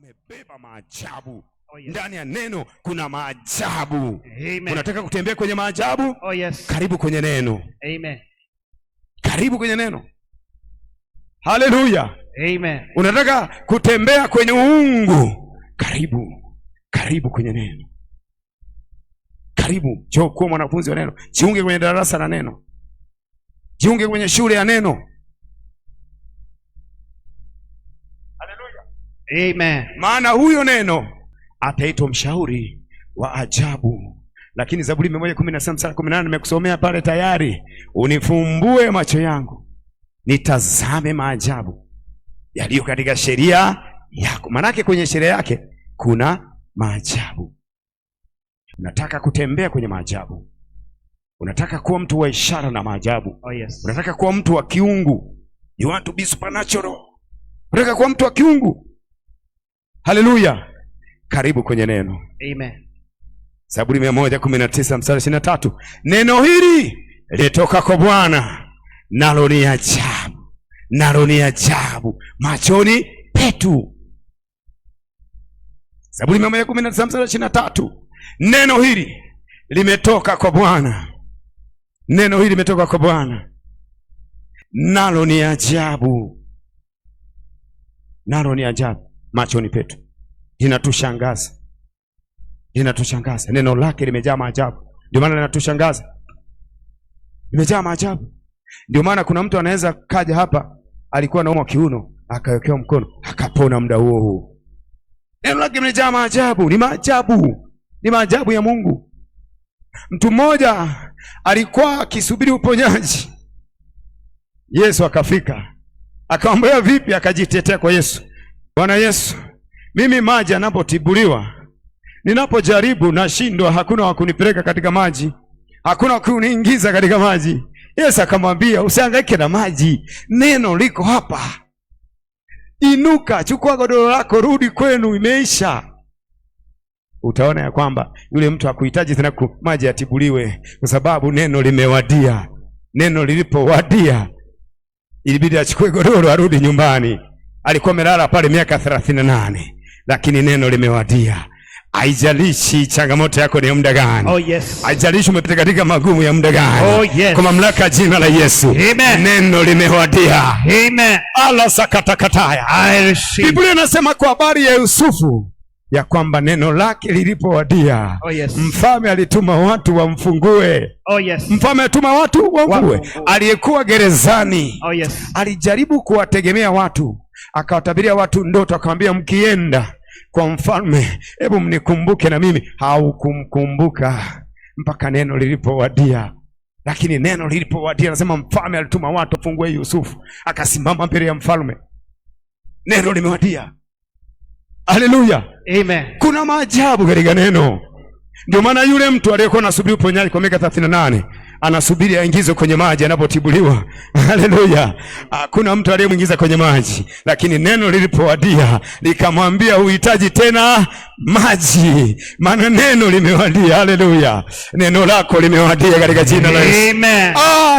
wamebeba maajabu. Ndani ya neno kuna maajabu. Amen. Unataka kutembea kwenye maajabu? Oh, yes. Karibu kwenye neno. Amen. Karibu kwenye neno. Haleluya. Amen. Unataka kutembea kwenye uungu? Karibu kwenye neno. Karibu, njoo kuwa mwanafunzi wa neno. Jiunge kwenye darasa la neno. Jiunge kwenye shule ya neno. Haleluya. Amen. Maana huyo neno ataitwa mshauri wa ajabu. Lakini Zaburi 117:18 nimekusomea pale tayari. Unifumbue macho yangu nitazame maajabu yaliyo katika sheria yako. Manake kwenye sheria yake kuna maajabu. Unataka kutembea kwenye maajabu. Unataka kuwa mtu wa ishara na maajabu. Oh, yes. Unataka kuwa mtu wa kiungu. You want to be supernatural. Unataka kuwa mtu wa kiungu. Haleluya. Karibu kwenye neno. Amen. Zaburi 119:23. Neno hili litoka kwa Bwana, nalo ni ajabu. Nalo ni ajabu machoni petu. Zaburi 119:23. Neno hili limetoka kwa Bwana. Neno hili limetoka kwa Bwana, nalo ni ajabu. Nalo ni ajabu machoni petu. Linatushangaza. Linatushangaza. Neno lake limejaa maajabu. Ndio maana linatushangaza. Limejaa maajabu. Ndio maana kuna mtu anaweza kaja hapa, alikuwa anaumwa kiuno, akawekewa mkono, akapona muda huo huo. Neno lake limejaa maajabu. Ni maajabu. Ni maajabu ya Mungu. Mtu mmoja alikuwa akisubiri uponyaji. Yesu akafika. Akamwambia vipi? Akajitetea kwa Yesu. Bwana Yesu, mimi maji anapotibuliwa, ninapojaribu nashindwa, hakuna wa kunipeleka katika maji. Hakuna wa kuniingiza katika maji. Yesu akamwambia, usihangaike na maji. Neno liko hapa. Inuka, chukua godoro lako, rudi kwenu, imeisha. Utaona ya kwamba yule mtu hakuhitaji tena maji atibuliwe, kwa sababu neno limewadia. Neno lilipowadia, ilibidi achukue godoro arudi nyumbani. Alikuwa amelala pale miaka 38, lakini neno limewadia. Haijalishi changamoto yako ni ya muda gani. Oh, yes. Haijalishi umepita katika magumu ya muda gani. Oh, yes. Kwa mamlaka jina la Yesu. Amen. Neno limewadia. Amen. Ala sakatakataya. Biblia inasema kwa habari ya Yusufu ya kwamba neno lake lilipowadia, oh, yes, mfalme alituma watu wamfungue. Oh, yes. Mfalme alituma watu wamfungue. Aliyekuwa gerezani, oh, yes, alijaribu kuwategemea watu, akawatabiria watu ndoto, akamwambia mkienda kwa mfalme, hebu mnikumbuke na mimi. Haukumkumbuka mpaka neno lilipowadia. Lakini neno lilipowadia, nasema mfalme alituma watu afungue Yusufu, akasimama mbele ya mfalme. Neno limewadia. Haleluya. Amen. Kuna maajabu katika neno. Ndio maana yule mtu aliyekuwa anasubiri uponyaji kwa miaka 38 anasubiri aingizwe kwenye maji anapotibuliwa. Haleluya. Kuna mtu aliyemwingiza kwenye maji, lakini neno lilipowadia likamwambia uhitaji tena maji, maana neno limewadia. Haleluya. Neno lako limewadia katika jina la Yesu. Amen.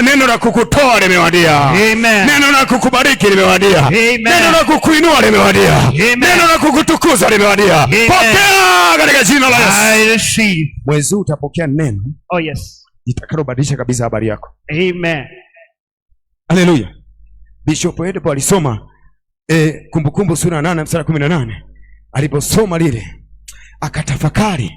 Neno la kukutoa limewadia. Amen. Neno la kukubariki limewadia. Amen. Neno la kukuinua limewadia. Amen. Neno la kukutukuza limewadia. Pokea katika jina la Yesu. I receive. Mwezi utapokea neno. Oh, yes. Itakalobadilisha kabisa habari yako. Amen. Haleluya. Bishop Edepo alisoma Kumbukumbu sura 8:18. Aliposoma lile, akatafakari,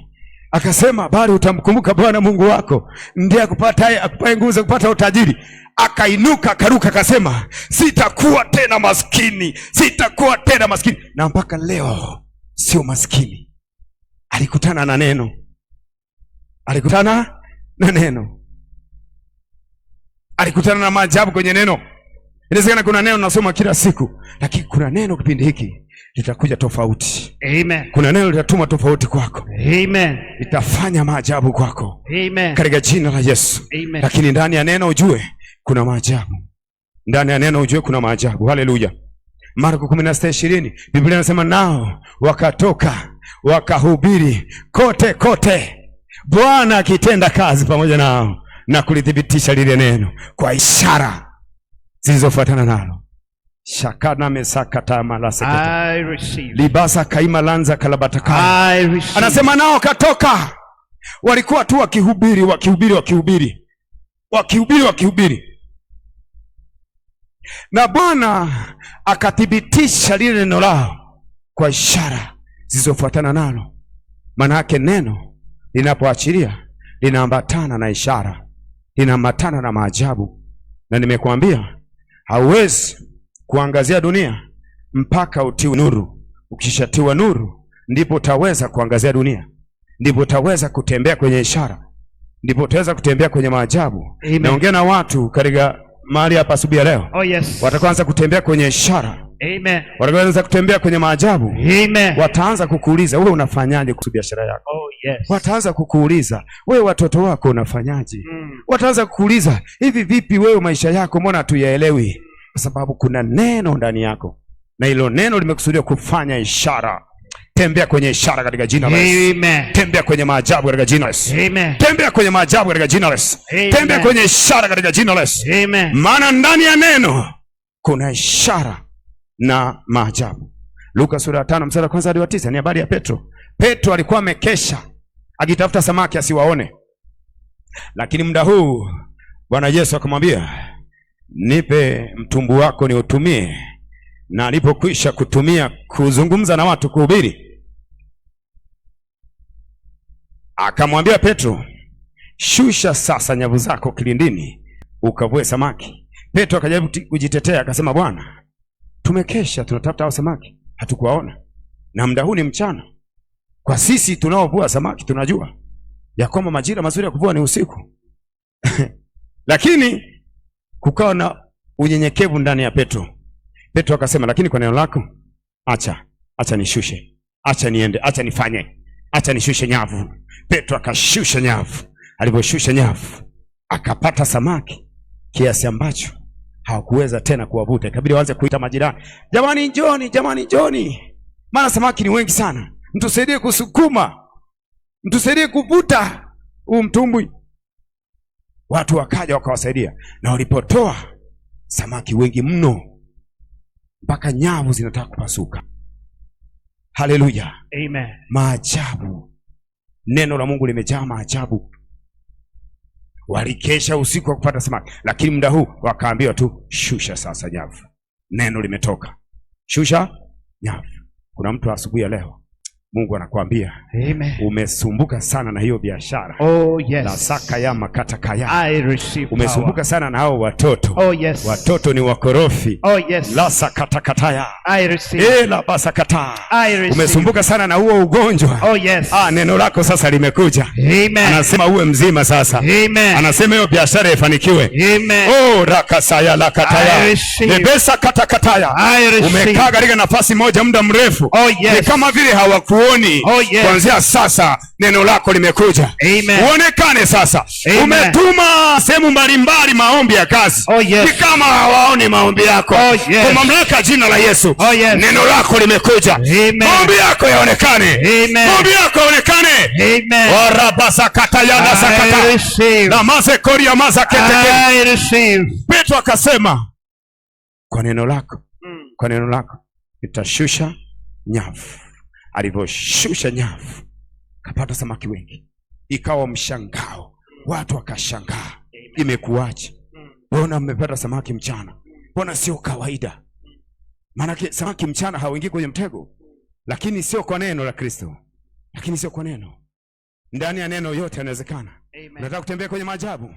akasema bali utamkumbuka Bwana Mungu wako, ndiye akupaye nguvu za kupata utajiri. Akainuka, akaruka, akasema sitakuwa tena maskini, sitakuwa tena maskini. Na mpaka leo sio maskini. Alikutana na neno. Alikutana na neno. Alikutana na maajabu kwenye neno. Inawezekana kuna neno nasoma kila siku, lakini kuna neno kipindi hiki litakuja tofauti. Amen. Kuna neno litatuma tofauti kwako. Amen. Litafanya maajabu kwako. Amen. Katika jina la Yesu. Amen. Lakini ndani ya neno ujue kuna maajabu. Ndani ya neno ujue kuna maajabu. Haleluya. Marko 16:20 Biblia inasema nao wakatoka wakahubiri kote kote, Bwana akitenda kazi pamoja nao na kulithibitisha lile neno kwa ishara zilizofuatana nalo. Shakana mesakata malaseketa. I receive. Libasa kaima lanza kalabataka. I receive. Anasema nao katoka. Walikuwa tu wakihubiri. Na Bwana akathibitisha lile neno lao kwa ishara zilizofuatana nalo. Maana yake neno linapoachilia linaambatana na ishara, linaambatana na maajabu. Na nimekuambia hauwezi kuangazia dunia mpaka utiwe nuru. Ukishatiwa nuru ndipo utaweza kuangazia dunia, ndipo utaweza kutembea kwenye ishara, ndipo utaweza kutembea kwenye maajabu. Naongea na watu katika mahali hapa asubuhi ya leo. Oh yes. Wataanza kutembea kwenye ishara. Amen. Wataanza kutembea kwenye maajabu. Amen. Wataanza kukuuliza wewe unafanyaje kuhusu biashara yako? Oh yes. Wataanza kukuuliza wewe watoto wako unafanyaje? Wataanza kukuuliza hivi vipi wewe maisha yako mbona hatuyaelewi? Kwa sababu kuna neno ndani yako. Na hilo neno limekusudiwa kufanya ishara. Tembea kwenye ishara katika jina la Yesu. Amen. Tembea kwenye maajabu katika jina la Yesu. Amen. Tembea kwenye maajabu katika jina la Yesu. Tembea kwenye ishara katika jina la Yesu. Amen. Maana ndani ya neno kuna ishara na maajabu. Luka sura ya 5 mstari wa 1 hadi wa 9 ni habari ya Petro. Petro alikuwa amekesha akitafuta samaki asiwaone. Lakini muda huu Bwana Yesu akamwambia, nipe mtumbu wako niutumie. Na alipokwisha kutumia kuzungumza na watu, kuhubiri, akamwambia Petro, shusha sasa nyavu zako kilindini ukavue samaki. Petro akajaribu kujitetea akasema, Bwana, tumekesha tunatafuta hao samaki hatukuwaona, na muda huu ni mchana. Kwa sisi tunaovua samaki tunajua ya kwamba majira mazuri ya kuvua ni usiku. Lakini kukawa na unyenyekevu ndani ya Petro. Petro akasema, lakini kwa neno lako acha nishushe, acha niende, acha nifanye, acha nishushe nyavu. Petro akashusha nyavu. Aliposhusha nyavu akapata samaki kiasi ambacho hawakuweza tena kuwavuta. Ikabidi waanze kuita majirani, jamani njoni, jamani njoni, maana samaki ni wengi sana, mtusaidie kusukuma, mtusaidie kuvuta huu mtumbwi. Watu wakaja wakawasaidia, na walipotoa samaki wengi mno mpaka nyavu zinataka kupasuka. Haleluya. Amen. Maajabu. Neno la Mungu limejaa maajabu. Walikesha usiku wa kupata samaki, lakini muda huu wakaambiwa tu, shusha sasa nyavu. Neno limetoka. Shusha nyavu. Kuna mtu asubuhi ya leo Mungu anakuambia, Amen, umesumbuka sana na hiyo biashara. Oh yes. La saka ya makata kaya. I receive power. Umesumbuka sana na hao watoto. Oh yes. Watoto ni wakorofi. Oh yes. La sakata kataya. I receive. La basa kata. I receive. Umesumbuka sana na huo ugonjwa. Oh yes. Neno lako sasa limekuja. Amen. Anasema uwe mzima sasa. Amen. Anasema hiyo biashara ifanikiwe. Amen. Oh rakasaya la kataya. I receive. Lebesa kata kataya. I receive. Umekaa katika nafasi moja muda mrefu. Oh yes. Ni kama vile hawakuoni. Oh yes. Kuanzia sasa neno lako limekuja. Amen. Uonekane sasa. Amen. Umetuma sehemu mbalimbali maombi ya kazi. Oh yes. Ni kama hawaoni maombi yako. Oh yes. Kwa mamlaka jina la Yesu. Oh yes. Neno lako limekuja. Amen. Maombi yako yaonekane. Amen. Maombi yako yaonekane. Amen. Warabasa katayana sakata. I receive. Na maze koria maza keteke. I receive. Petro akasema, kwa neno lako, kwa neno lako nitashusha nyavu. Alivyoshusha nyavu kapata samaki wengi, ikawa mshangao, watu wakashangaa, imekuwaje? Mbona mmepata samaki mchana? Mbona sio kawaida? Maana samaki mchana hawaingii kwenye mtego, lakini sio kwa neno la Kristo, lakini sio kwa neno. Ndani ya neno yote yanawezekana. Unataka kutembea kwenye maajabu?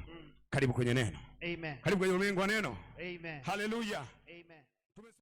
Karibu kwenye neno. Amen. Karibu kwenye ulimwengu wa neno. Amen. Haleluya.